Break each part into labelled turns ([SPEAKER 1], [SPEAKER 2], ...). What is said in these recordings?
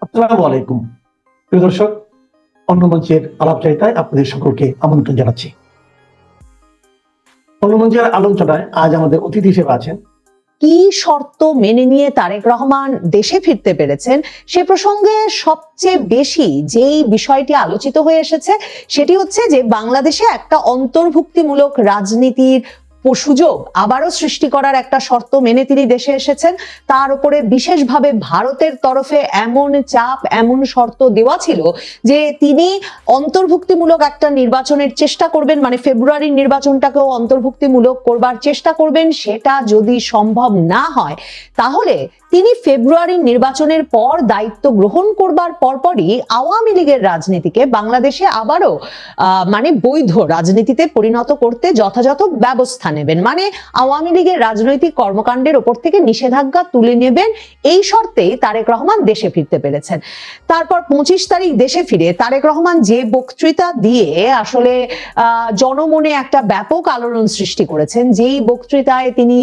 [SPEAKER 1] আসসালামু আলাইকুম প্রিয় দর্শক, অন্য মঞ্চের আলাপচারিতায় আপনাদের সকলকে আমন্ত্রণ জানাচ্ছি। অন্য মঞ্চের আলোচনায় আজ আমাদের অতিথি হিসেবে আছেন
[SPEAKER 2] কি শর্ত মেনে নিয়ে তারেক রহমান দেশে ফিরতে পেরেছেন সে প্রসঙ্গে সবচেয়ে বেশি যেই বিষয়টি আলোচিত হয়ে এসেছে সেটি হচ্ছে যে বাংলাদেশে একটা অন্তর্ভুক্তিমূলক রাজনীতির সুযোগ আবারও সৃষ্টি করার একটা শর্ত মেনে তিনি দেশে এসেছেন। তার উপরে বিশেষভাবে ভারতের তরফে এমন চাপ, এমন শর্ত দেওয়া ছিল যে তিনি অন্তর্ভুক্তিমূলক একটা নির্বাচনের চেষ্টা করবেন, মানে ফেব্রুয়ারির নির্বাচনটাকেও অন্তর্ভুক্তিমূলক করবার চেষ্টা করবেন। সেটা যদি সম্ভব না হয় তাহলে তিনি ফেব্রুয়ারির নির্বাচনের পর দায়িত্ব গ্রহণ করবার পরপরই আওয়ামী লীগের রাজনীতিকে বাংলাদেশে আবারও মানে বৈধ রাজনীতিতে পরিণত করতে যথাযথ ব্যবস্থা নেবেন, মানে আওয়ামী লীগের রাজনৈতিক কর্মকাণ্ডের উপর থেকে নিষেধাজ্ঞা তুলে নেবেন। এই শর্তেই তারেক রহমান দেশে ফিরতে পেরেছেন। তারপর 25 তারিখ দেশে ফিরে তারেক রহমান যে বক্তৃতা দিয়ে আসলে জনমনে একটা ব্যাপক আলোড়ন সৃষ্টি করেছেন, যেই বক্তৃতায় তিনি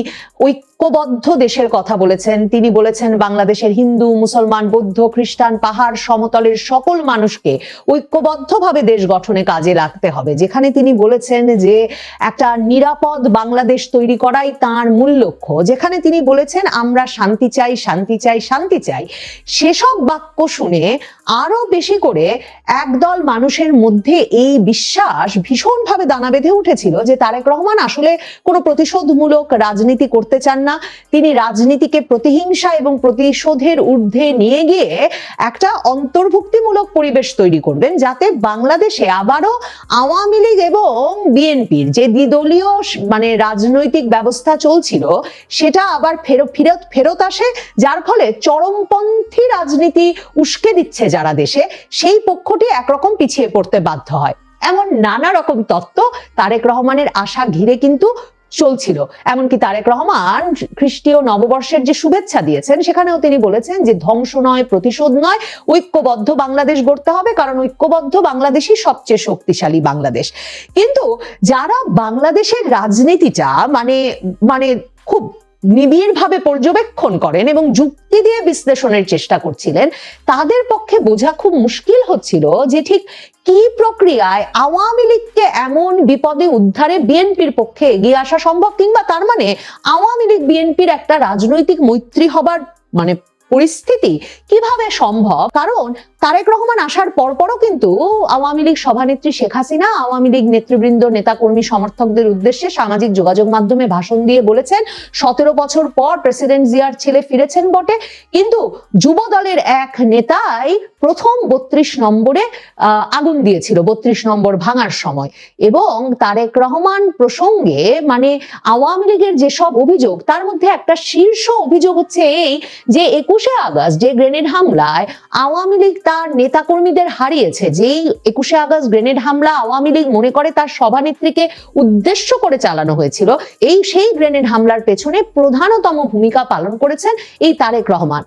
[SPEAKER 2] ঐক্যবদ্ধ দেশের কথা বলেছেন। তিনি বলেছেন বাংলাদেশের হিন্দু, মুসলমান, বৌদ্ধ, খ্রিস্টান, পাহাড় সমতলের সকল মানুষকে ঐক্যবদ্ধভাবে দেশ গঠনে কাজে লাগতে হবে। যেখানে তিনি বলেছেন যে একটা নিরাপদ বাংলাদেশ তৈরি করাই তার মূল লক্ষ্য, যেখানে তিনি বলেছেন আমরা শান্তি চাই, শান্তি চাই, শান্তি চাই। সেসব বাক্য শুনে আরো বেশি করে একদল মানুষের মধ্যে এই বিশ্বাস ভীষণভাবে দানা বেঁধে উঠেছিল যে তারেক রহমান আসলে কোনো প্রতিশোধমূলক রাজনীতি করতে চান না। তিনি রাজনীতিকে প্রতিহিংসা এবং প্রতিশোধের ঊর্ধ্বে নিয়ে গিয়ে একটা অন্তর্ভুক্তিমূলক পরিবেশ তৈরি করবেন, যাতে বাংলাদেশে আবারও আওয়ামী লীগ এবং বিএনপির যে দ্বিদলীয় মানে রাজনৈতিক ব্যবস্থা চলছিল সেটা আবার ফেরত আসে, যার ফলে চরমপন্থী রাজনীতি উস্কে দিচ্ছে যারা দেশে, সেই পক্ষটি একরকম পিছিয়ে পড়তে বাধ্য হয়। এমন নানা রকম তত্ত্ব তারেক রহমানের আশা ঘিরে কিন্তু চলছিল। এমনকি তারেক রহমান খ্রিস্টীয় নববর্ষের যে শুভেচ্ছা দিয়েছেন সেখানেও তিনি বলেছেন যে ধ্বংস নয়, প্রতিশোধ নয়, ঐক্যবদ্ধ বাংলাদেশ গড়তে হবে, কারণ ঐক্যবদ্ধ বাংলাদেশই সবচেয়ে শক্তিশালী বাংলাদেশ। কিন্তু যারা বাংলাদেশের রাজনীতিটা মানে খুব নিবিড়ভাবে পর্যবেক্ষণ করেন এবং যুক্তি দিয়ে বিশ্লেষণের চেষ্টা করছিলেন, তাদের পক্ষে বোঝা খুব মুশকিল হচ্ছিল যে ঠিক কি প্রক্রিয়ায় আওয়ামী লীগকে এমন বিপদে উদ্ধারে বিএনপির পক্ষে এগিয়ে আসা সম্ভব, কিংবা তার মানে আওয়ামী লীগ বিএনপির একটা রাজনৈতিক মৈত্রী হবার মানে পরিস্থিতি কিভাবে সম্ভব। কারণ তারেক রহমান আসার পরপরও কিন্তু আওয়ামী লীগ সভানেত্রী শেখ হাসিনা আওয়ামী লীগ নেতৃবৃন্দ, নেতাকর্মী, সমর্থকদের উদ্দেশ্যে সামাজিক যোগাযোগ মাধ্যমে ভাষণ দিয়ে বলেছেন 17 বছর পর প্রেসিডেন্ট জিয়ার ছেলে ফিরেছেন বটে, কিন্তু যুব দলের এক নেতাই প্রথম 32 নম্বরে আগুন দিয়েছিল 32 নম্বর ভাঙার সময়। এবং তারেক রহমান প্রসঙ্গে মানে আওয়ামী লীগের যেসব অভিযোগ, তার মধ্যে একটা শীর্ষ অভিযোগ হচ্ছে এই যে 21শে আগস্ট যে গ্রেনেড হামলায় আওয়ামী লীগ তার নেতাকর্মীদের হারিয়েছে, যেই 21শে আগস্ট গ্রেনেড হামলা আওয়ামী লীগ মনে করে তার সভানেত্রীকে উদ্দেশ্য করে চালানো হয়েছিল, সেই গ্রেনেড হামলার পেছনে প্রধানতম ভূমিকা পালন করেছেন এই তারেক রহমান।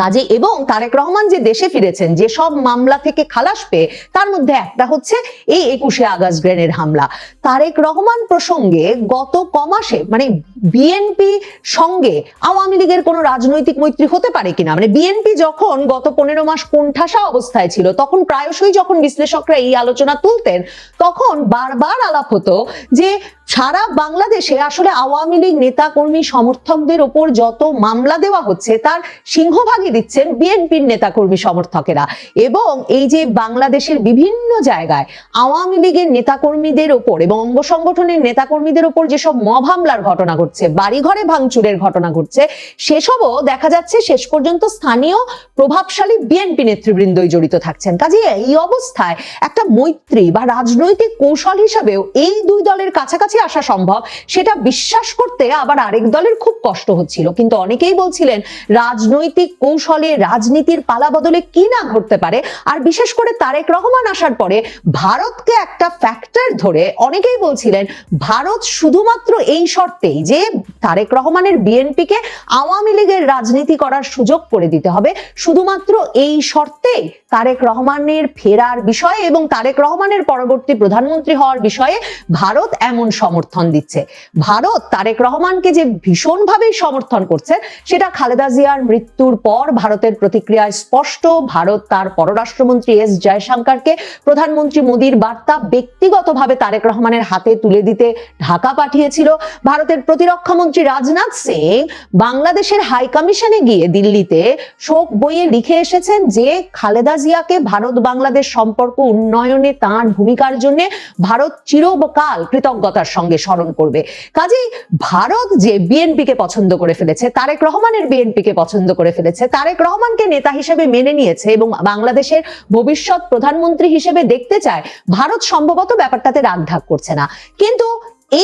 [SPEAKER 2] কাজে এবং তারেক রহমান যে দেশে ফিরেছেন যে সব মামলা থেকে খালাস পেয়ে, তার মধ্যে একটা হচ্ছে এই 21শে আগস্ট গ্রেনেড হামলা। তারেক রহমান প্রসঙ্গে গত কমাসে মানে বিএনপি সঙ্গে আওয়ামী লীগের কোনো রাজনৈতিক মৈত্রী হতে পারে কিনা, মানে বিএনপি যখন গত 15 মাস কোণঠাসা অবস্থায় ছিল তখন প্রায়শই যখন বিশ্লেষকরা এই আলোচনা তুলতেন তখন বারবার আলাপ হতো যে সারা বাংলাদেশে আসলে আওয়ামী লীগ নেতা কর্মী সমর্থকদের উপর যত মামলা দেওয়া হচ্ছে তার সিংহভাগই দিচ্ছেন বিএনপির নেতা কর্মী সমর্থকেরা। এবং এই যে বাংলাদেশের বিভিন্ন জায়গায় আওয়ামী লীগের নেতাকর্মীদের উপর এবং অঙ্গ সংগঠনের নেতাকর্মীদের উপর যেসব মব হামলার ঘটনা ঘটছে, বাড়িঘরে ভাঙচুরের ঘটনা ঘটছে, সেসবও দেখা যাচ্ছে শেষ পর্যন্ত স্থানীয় প্রভাবশালী বিএনপি নেতৃবৃন্দই জড়িত থাকছেন। কাজে এই অবস্থায় একটা মৈত্রী বা রাজনৈতিক কৌশল হিসাবেও এই দুই দলের কাছাকাছি আসা সম্ভব, সেটা বিশ্বাস করতে আবার আরেক দলের খুব কষ্ট হচ্ছিল। কিন্তু অনেকেই বলছিলেন রাজনৈতিক কৌশলে রাজনীতির পালা বদলে কি না ঘটতে পারে। আর বিশেষ করে তারেক রহমান আসার পরে ভারতকে একটা ফ্যাক্টর ধরে অনেকেই বলছিলেন ভারত শুধুমাত্র এই শর্তেই যে তারেক রহমানের বিএনপিকে আওয়ামী লীগের রাজনীতি করার সুযোগ করে দিতে হবে, শুধুমাত্র এই শর্তেই তারেক রহমানের ফেরার বিষয়ে এবং তারেক রহমানের পরবর্তী প্রধানমন্ত্রী হওয়ার বিষয়ে ভারত এমন সমর্থন দিচ্ছে। ভারত তারেক রহমানকে যে ভীষণভাবেই সমর্থন করছে সেটা খালেদা জিয়ার মৃত্যুর পর ভারতের প্রতিক্রিয়া স্পষ্ট। ভারত তার পররাষ্ট্রমন্ত্রী এস জয়শঙ্করকে প্রধানমন্ত্রী মোদীর বার্তা ব্যক্তিগতভাবে তারেক রহমানের হাতে তুলে দিতে ঢাকা পাঠিয়েছিল। ভারতের প্রতিরক্ষা মন্ত্রী রাজনাথ সিং বাংলাদেশের হাই কমিশনে গিয়ে দিল্লিতে শোক বইয়ে লিখে এসেছেন যে খালেদা জিয়াকে ভারত বাংলাদেশ সম্পর্ক উন্নয়নে তাঁর ভূমিকার জন্য ভারত চিরকাল কৃতজ্ঞতার সঙ্গে স্মরণ করবে। কাজেই ভারত যে বিএনপিকে পছন্দ করে ফেলেছে, তারেক রহমানের বিএনপিকে পছন্দ করে ফেলেছে, তারেক রহমানকে নেতা হিসেবে মেনে নিয়েছে এবং বাংলাদেশের ভবিষ্যৎ প্রধানমন্ত্রী হিসেবে দেখতে চায়, ভারত সম্ভবত ব্যাপারটাতে রাগঢাক করছে না। কিন্তু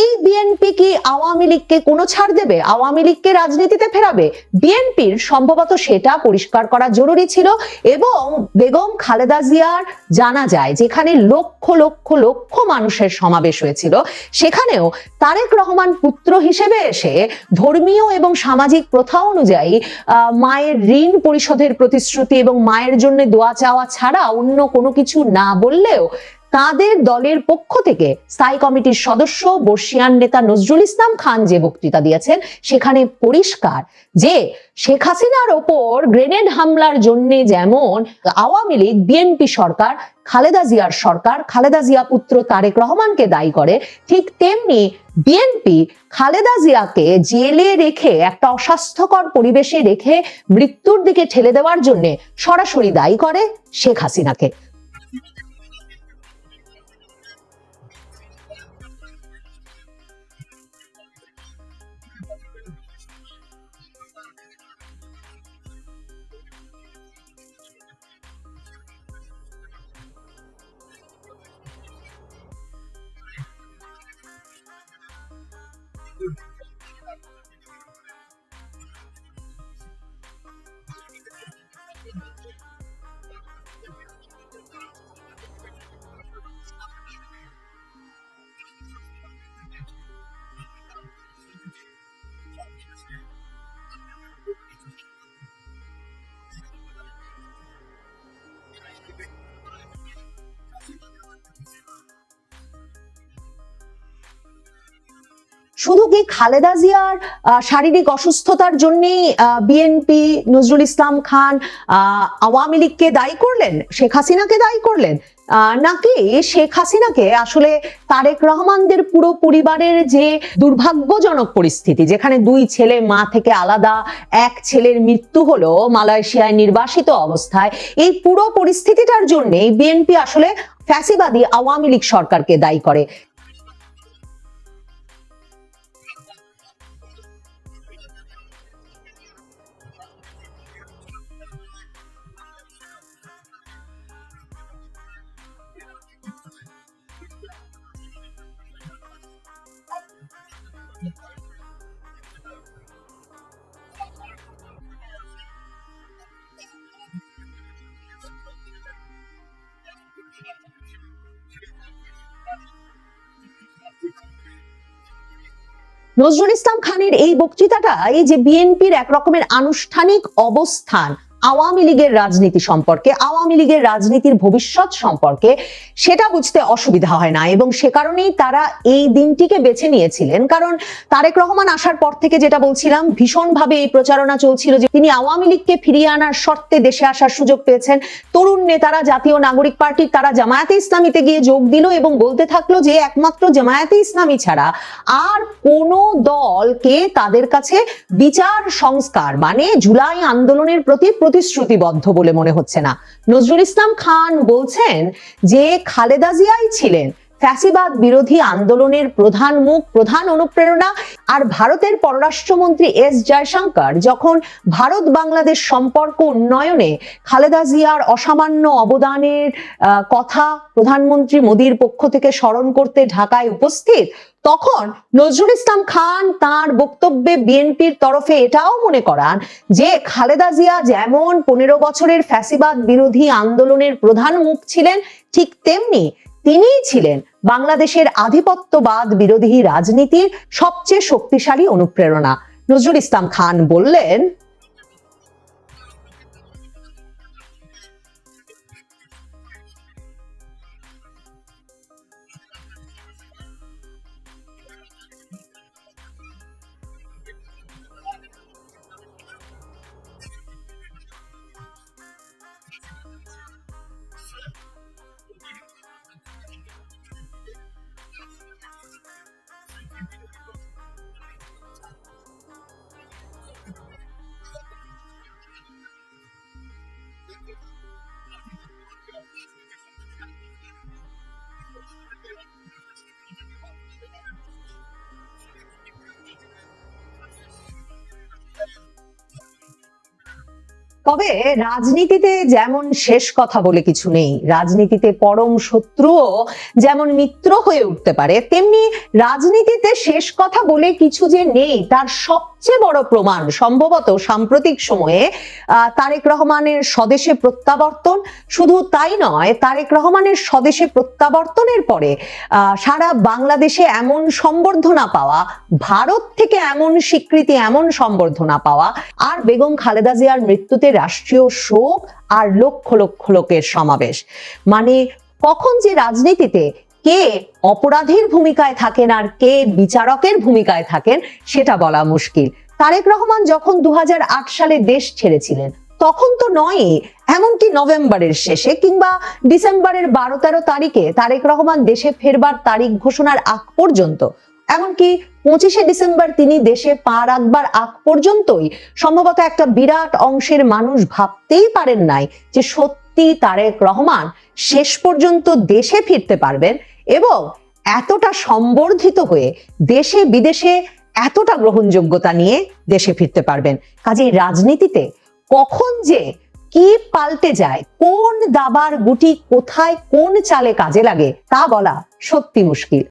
[SPEAKER 2] এই বিএনপি কি আওয়ামী লীগকে কোনো ছাড় দেবে? আওয়ামী লীগকে রাজনীতিতে ফেরাবে? বিএনপির সম্ভবত সেটা পরিষ্কার করা জরুরি ছিল। এবং বেগম খালেদা জিয়ার জানা যায় যেখানে লক্ষ লক্ষ লক্ষ মানুষের সমাবেশ হয়েছিল, সেখানেও তারেক রহমান পুত্র হিসেবে এসে ধর্মীয় এবং সামাজিক প্রথা অনুযায়ী মায়ের ঋণ পরিশোধের প্রতিশ্রুতি এবং মায়ের জন্য দোয়া চাওয়া ছাড়া অন্য কোনো কিছু না বললেও তাদের দলের পক্ষ থেকে স্থায়ী কমিটির সদস্য বর্ষিয়ান নেতা নজরুল ইসলাম খান যে বক্তৃতা দিয়েছেন সেখানে পরিষ্কার যে শেখ হাসিনার ওপর গ্রেনেড হামলার জন্য যেমন আওয়ামী লীগ, বিএনপি সরকার, খালেদা জিয়ার সরকার, খালেদা জিয়া পুত্র তারেক রহমানকে দায়ী করে, ঠিক তেমনি বিএনপি খালেদা জিয়াকে জেলে রেখে একটা অস্বাস্থ্যকর পরিবেশে রেখে মৃত্যুর দিকে ঠেলে দেওয়ার জন্য সরাসরি দায়ী করে শেখ হাসিনাকে। শুধু কি খালেদা জিয়ার শারীরিক অসুস্থতার জন্যই বিএনপি, নজরুল ইসলাম খান আওয়ামী লীগকে দায়ী করলেন, শেখ হাসিনাকে দায়ী করলেন, নাকি শেখ হাসিনাকে আসলে তারেক রহমানদের পুরো পরিবারের যে দুর্ভাগ্যজনক পরিস্থিতি, যেখানে দুই ছেলে মা থেকে আলাদা, এক ছেলের মৃত্যু হলো মালয়েশিয়ায় নির্বাসিত অবস্থায়, এই পুরো পরিস্থিতিটার জন্যই বিএনপি আসলে ফ্যাসিবাদী আওয়ামী লীগ সরকারকে দায়ী করে? নজরুল ইসলাম খানের এই বক্তৃতাটা এই যে বিএনপির এক রকমের আনুষ্ঠানিক অবস্থান আওয়ামী লীগের রাজনীতি সম্পর্কে, আওয়ামী লীগের রাজনীতির ভবিষ্যৎ সম্পর্কে, সেটা বুঝতে অসুবিধা হয় না। এবং সে কারণেই তারা এই দিনটিকে বেছে নিয়েছিলেন। কারণ তারেক রহমান আসার পর থেকে যেটা বলছিলাম, ভীষণভাবে এই প্রচারণা চলছিল যে তিনি আওয়ামী লীগকে ফিরিয়ে আনার শর্তে দেশে আসার সুযোগ পেয়েছেন। তরুণ নেতারা জাতীয় নাগরিক পার্টির তারা জামায়াতে ইসলামীতে গিয়ে যোগ দিল এবং বলতে থাকলো যে একমাত্র জামায়াতে ইসলামী ছাড়া আর কোনো দলকে তাদের কাছে বিচার সংস্কার মানে জুলাই আন্দোলনের প্রতি প্রতিশ্রুতিবদ্ধ বলে মনে হচ্ছে না। নজরুল ইসলাম খান বলছেন যে খালেদা জিয়াই ছিলেন ফ্যাসিবাদ বিরোধী আন্দোলনের প্রধান মুখ, প্রধান অনুপ্রেরণা। আর ভারতের পররাষ্ট্রমন্ত্রী এস জয়শঙ্কর যখন ভারত বাংলাদেশ সম্পর্ক উন্নয়নে খালেদা জিয়ার অসামান্য অবদানের কথা প্রধানমন্ত্রী মোদীর পক্ষ থেকে স্মরণ করতে ঢাকায় উপস্থিত, তখন নজরুল ইসলাম খান তার বক্তব্যে বিএনপির তরফে এটাও মনে করান যে খালেদা জিয়া যেমন 15 বছরের ফ্যাসিবাদ বিরোধী আন্দোলনের প্রধান মুখ ছিলেন, ঠিক তেমনি তিনিই ছিলেন বাংলাদেশের আধিপত্যবাদ বিরোধী রাজনীতির সবচেয়ে শক্তিশালী অনুপ্রেরণা। নজরুল ইসলাম খান বললেন, তবে রাজনীতিতে যেমন শেষ কথা বলে কিছু নেই, রাজনীতিতে পরম শত্রুও যেমন মিত্র হয়ে উঠতে পারে, তেমনি রাজনীতিতে শেষ কথা বলে কিছু যে নেই তার সবচেয়ে বড় প্রমাণ সম্ভবত সাম্প্রতিক সময়ে তারেক রহমানের স্বদেশে প্রত্যাবর্তন। শুধু তাই নয়, তারেক রহমানের স্বদেশে প্রত্যাবর্তনের পরে সারা বাংলাদেশে এমন সম্বর্ধনা পাওয়া, ভারত থেকে এমন স্বীকৃতি, এমন সম্বর্ধনা পাওয়া, আর বেগম খালেদা জিয়ার মৃত্যুতে রাষ্ট্রীয় শোক আর লক্ষ লক্ষ লোকের সমাবেশ। মানে কখন যে রাজনীতিতে কে অপরাধীর ভূমিকায় থাকেন আর কে বিচারকের ভূমিকায় থাকেন সেটা বলা মুশকিল। তারেক রহমান যখন 2008 সালে দেশ ছেড়েছিলেন তখন তো নয়, এমনকি নভেম্বরের শেষে কিংবা ডিসেম্বরের 12-13 তারিখে তারেক রহমান দেশে ফেরবার তারিখ ঘোষণার আগ পর্যন্ত, এমনকি 25শে ডিসেম্বর তিনি দেশে পা রাখবার আগ পর্যন্তই সম্ভবত একটা বিরাট অংশের মানুষ ভাবতেই পারেন নাই যে সত্যি তারেক রহমান শেষ পর্যন্ত দেশে ফিরতে পারবেন এবং এতটা সম্বর্ধিত হয়ে দেশে বিদেশে এতটা গ্রহণযোগ্যতা নিয়ে দেশে ফিরতে পারবেন। কাজেই রাজনীতিতে কখন যে কি পাল্টে যায়, কোন দাবার গুটি কোথায় কোন চালে কাজে লাগে তা বলা সত্যি মুশকিল।